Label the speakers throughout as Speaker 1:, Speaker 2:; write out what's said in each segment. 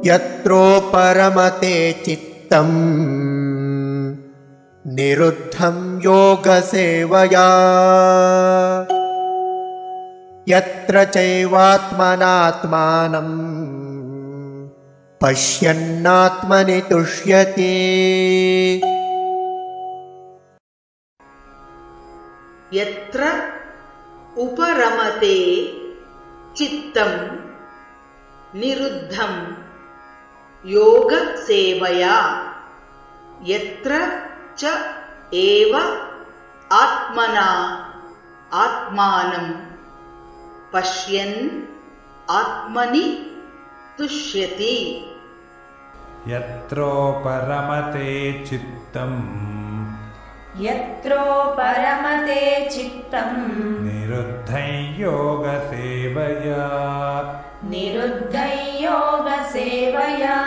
Speaker 1: यत्रोपरमते चित्तं निरुद्धं योगसेवया यत्र चैवात्मनात्मानं पश्यन्नात्मनि तुष्यति।
Speaker 2: यत्र उपरमते चित्तं निरुद्धं योग सेवया यत्र च एव आत्मना आत्मानं पश्यन् आत्मनि तुष्यति।
Speaker 3: यत्रोपरमते चित्तं
Speaker 4: यत्रोपरमते चित्तं
Speaker 3: निरुद्धं योगसेवया
Speaker 4: निरुद्धं योगसेवया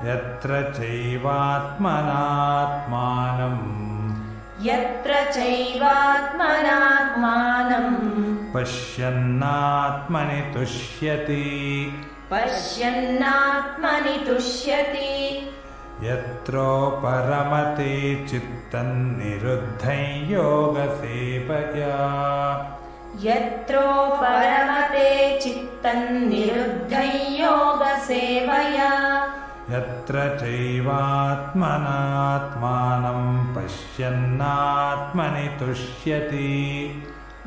Speaker 3: यत्र चैवात्मनात्मानं
Speaker 4: यत्र चैवात्मनात्मानं
Speaker 3: पश्यन्नात्मनि तुष्यति
Speaker 4: पश्यन्नात्मनि तुष्यति।
Speaker 3: यत्रोपरमते चित्तं निरुद्धं योगसेवया
Speaker 4: यत्रोपरमते चित्तं निरुद्धं योगसेवया
Speaker 3: यत्र चैवात्मनात्मानं पश्यन्नात्मनि तुष्यति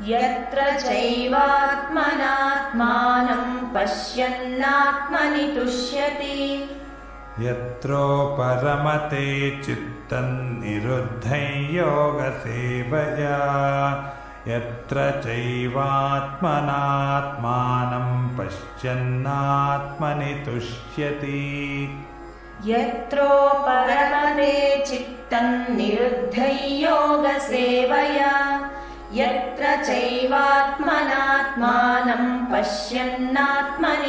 Speaker 4: यत्र चैवात्मनात्मानं पश्यन्नात्मनि तुष्यति।
Speaker 3: यत्रोपरमते चित्तं निरुद्धं योगसेवया यत्र चैवात्मनात्मानं पश्यन्नात्मनि तुष्यति
Speaker 4: यत्रोपरमते चित्तं निरुद्धं योगसेवया यत्र चैवात्मनात्मानं पश्यन्नात्मनि